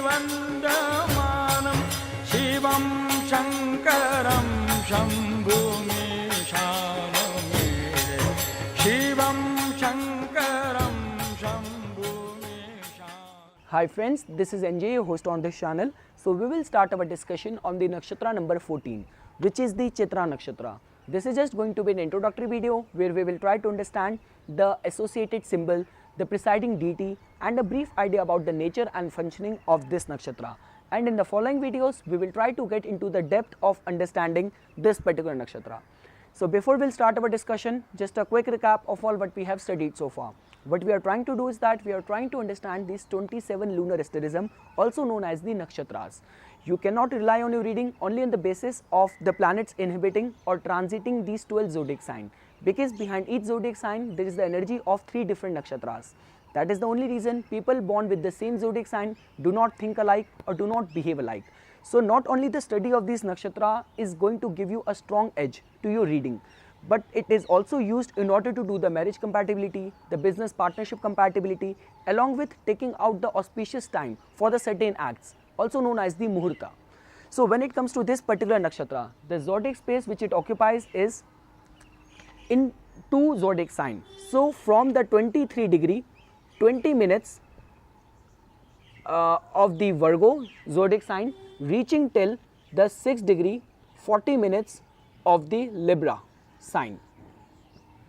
Vandamanam Shivam Shankaram Shambhumeshaname Shivam Shankaram Shambhumeshaname. Hi friends, this is NJ, your host on this channel. So we will start our discussion on the Nakshatra number 14, which is the Chitra Nakshatra. This is just going to be an introductory video where we will try to understand the associated symbol, the presiding deity, and a brief idea about the nature and functioning of this nakshatra. And in the following videos, we will try to get into the depth of understanding this particular nakshatra. So before we'll start our discussion, just a quick recap of all what we have studied so far. What we are trying to do is that we are trying to understand these 27 lunar asterism, also known as the Nakshatras. You cannot rely on your reading only on the basis of the planets inhabiting or transiting these 12 zodiac signs, because behind each zodiac sign there is the energy of 3 different Nakshatras. That is the only reason people born with the same zodiac sign do not think alike or do not behave alike. So not only the study of these nakshatra is going to give you a strong edge to your reading, but it is also used in order to do the marriage compatibility, the business partnership compatibility, along with taking out the auspicious time for the certain acts, also known as the muhurta. So when it comes to this particular nakshatra, the zodiac space which it occupies is in 2 zodiac sign. So from the 23 degree 20 minutes of the Virgo zodiac sign reaching till the 6 degree 40 minutes of the Libra sign.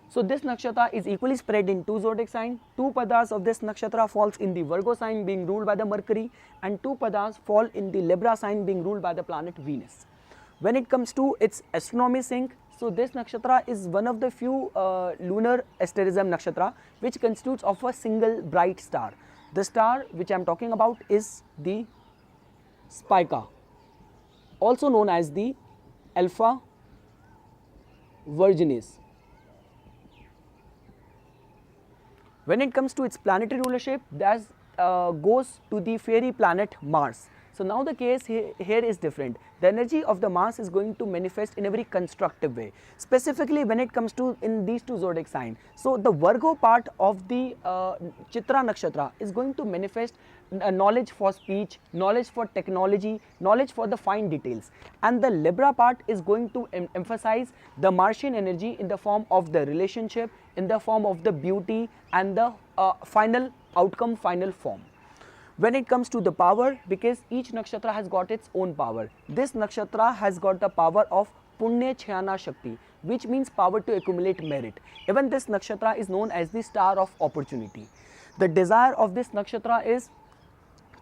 So this nakshatra is equally spread in 2 zodiac sign. 2 padas of this nakshatra falls in the Virgo sign being ruled by the Mercury, and 2 padas fall in the Libra sign being ruled by the planet Venus. When it comes to its astronomy sync, so this nakshatra is one of the few lunar asterism nakshatra which constitutes of a single bright star. The star which I am talking about is the Spica, also known as the Alpha Virginis. When it comes to its planetary rulership, that goes to the fairy planet Mars. So now the case here is different. The energy of the Mars is going to manifest in a very constructive way, specifically when it comes to in these 2 zodiac signs. So the Virgo part of the Chitra Nakshatra is going to manifest knowledge for speech, knowledge for technology, knowledge for the fine details, and the Libra part is going to emphasize the Martian energy in the form of the relationship, in the form of the beauty, and the final outcome, final form. When it comes to the power, because each nakshatra has got its own power, this nakshatra has got the power of Punya Chayana Shakti, which means power to accumulate merit. Even this nakshatra is known as the star of opportunity. The desire of this nakshatra is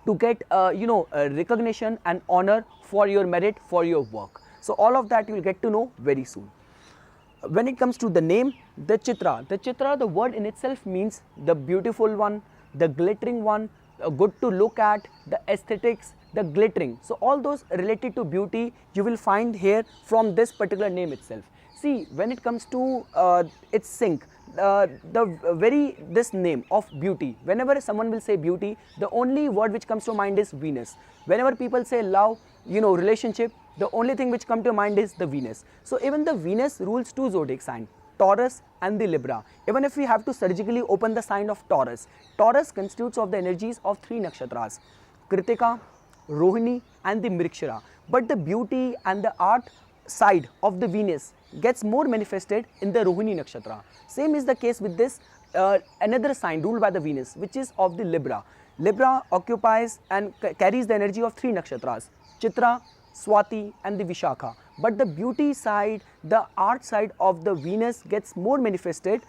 to get recognition and honor for your merit, for your work. So all of that you will get to know very soon. When it comes to the name, the Chitra, the word in itself means the beautiful one, the glittering one, good to look at, the aesthetics, the glittering. So all those related to beauty you will find here from this particular name itself. See, when it comes to its sync, this name of beauty, whenever someone will say beauty, the only word which comes to mind is Venus. Whenever people say love, relationship, the only thing which comes to mind is the Venus. So even the Venus rules 2 zodiac signs, Taurus and the Libra. Even if we have to surgically open the sign of Taurus, Taurus constitutes of the energies of 3 nakshatras, Kritika, Rohini, and the Mrikshira. But the beauty and the art side of the Venus gets more manifested in the Rohini nakshatra. Same is the case with this another sign ruled by the Venus, which is of the Libra. Libra occupies and carries the energy of 3 nakshatras, Chitra, Swati, and the Vishakha. But the beauty side, the art side of the Venus gets more manifested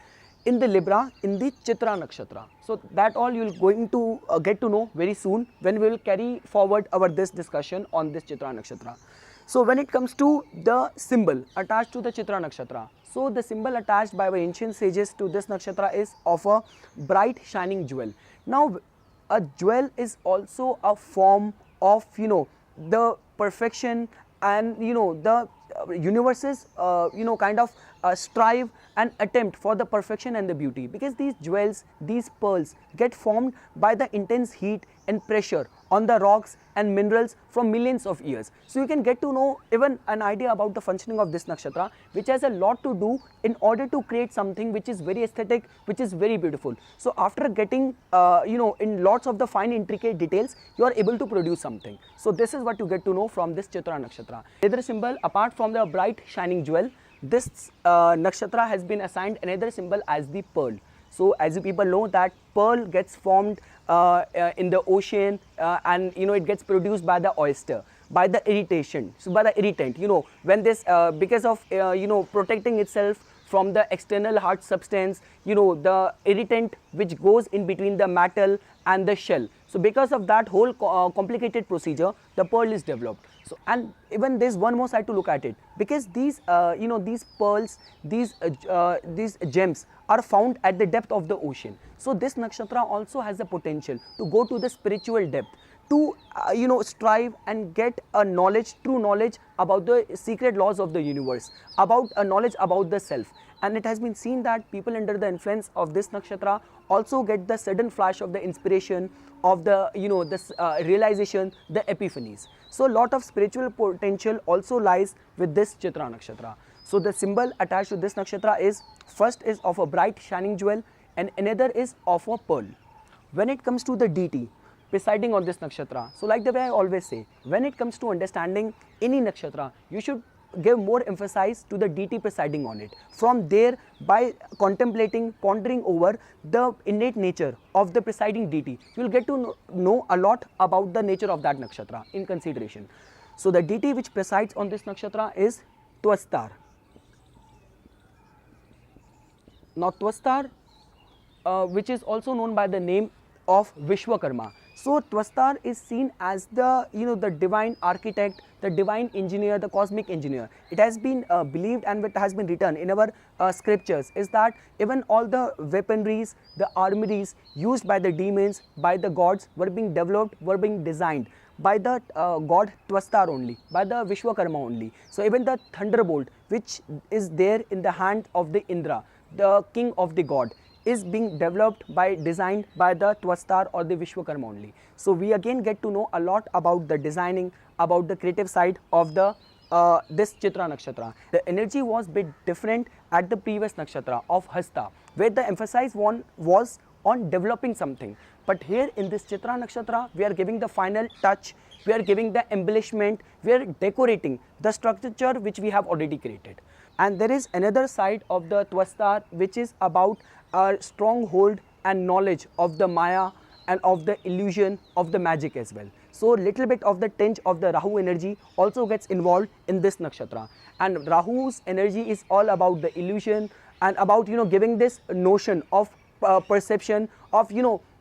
in the Libra, in the Chitra Nakshatra. So that all you will going to get to know very soon when we will carry forward this discussion on this Chitra Nakshatra. So when it comes to the symbol attached to the Chitra Nakshatra, so the symbol attached by our ancient sages to this nakshatra is of a bright shining jewel. Now a jewel is also a form of the perfection and the universe's kind of strive and attempt for the perfection and the beauty, because these jewels, these pearls get formed by the intense heat and pressure on the rocks and minerals from millions of years. So you can get to know even an idea about the functioning of this nakshatra, which has a lot to do in order to create something which is very aesthetic, which is very beautiful. So after getting in lots of the fine intricate details, you are able to produce something. So this is what you get to know from this Chitra nakshatra. Another symbol, apart from the bright shining jewel, this nakshatra has been assigned another symbol as the pearl. So as you people know that pearl gets formed in the ocean, and it gets produced by the oyster, by the irritation, so by the irritant, when this because of protecting itself from the external hard substance, the irritant which goes in between the metal and the shell. So because of that whole complicated procedure, the pearl is developed. So, and even there's one more side to look at it, because these these pearls, these gems are found at the depth of the ocean. So this nakshatra also has the potential to go to the spiritual depth, to strive and get a knowledge, true knowledge about the secret laws of the universe, about a knowledge about the self. And it has been seen that people under the influence of this nakshatra also get the sudden flash of the inspiration, of the this realization, the epiphanies. So a lot of spiritual potential also lies with this Chitra nakshatra. So the symbol attached to this nakshatra is, first is of a bright shining jewel, and another is of a pearl. When it comes to the deity presiding on this nakshatra, so like the way I always say, when it comes to understanding any nakshatra, you should give more emphasis to the deity presiding on it. From there, by contemplating, pondering over the innate nature of the presiding deity, you will get to know a lot about the nature of that nakshatra in consideration. So the deity which presides on this nakshatra is Twastar. Now Twastar, which is also known by the name of Vishwakarma. So Twastar is seen as the the divine architect, the divine engineer, the cosmic engineer. It has been believed, and it has been written in our scriptures, is that even all the weaponries, the armories used by the demons, by the gods, were being developed, were being designed by the god Twastar only, by the Vishwakarma only. So even the thunderbolt which is there in the hand of the Indra, the king of the god, is being developed by, designed by the Twastar or the Vishwakarma only. So we again get to know a lot about the designing, about the creative side of the this Chitra nakshatra. The energy was bit different at the previous nakshatra of Hasta, where the emphasis was on developing something. But here in this Chitra nakshatra, we are giving the final touch, we are giving the embellishment, we are decorating the structure which we have already created. And there is another side of the Twastar which is about a stronghold and knowledge of the Maya and of the illusion of the magic as well. So little bit of the tinge of the Rahu energy also gets involved in this nakshatra. And Rahu's energy is all about the illusion and about giving this notion of perception of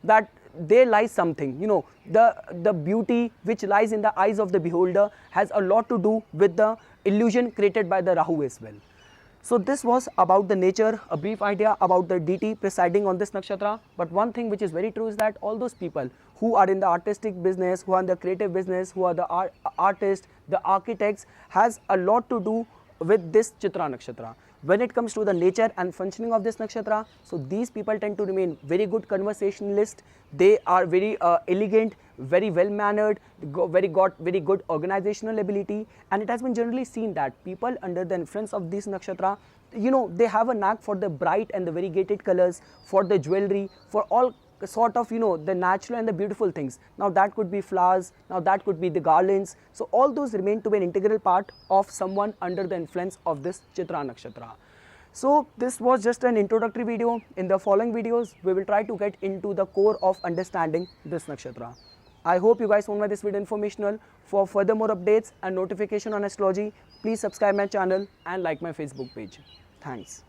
that there lies something, the beauty which lies in the eyes of the beholder has a lot to do with the illusion created by the Rahu as well. So this was about the nature, a brief idea about the deity presiding on this nakshatra. But one thing which is very true is that all those people who are in the artistic business, who are in the creative business, who are the artists, the architects, has a lot to do with this Chitra nakshatra. When it comes to the nature and functioning of this nakshatra, so these people tend to remain very good conversationalists. They are very elegant, very well mannered, very good organizational ability, and it has been generally seen that people under the influence of this nakshatra, they have a knack for the bright and the variegated colors, for the jewelry, for all sort of the natural and the beautiful things. Now that could be flowers, now that could be the garlands. So all those remain to be an integral part of someone under the influence of this Chitra nakshatra. So this was just an introductory video. In the following videos, we will try to get into the core of understanding this nakshatra. I hope you guys found this video informational. For further more updates and notification on astrology, please subscribe my channel and like my Facebook page. Thanks.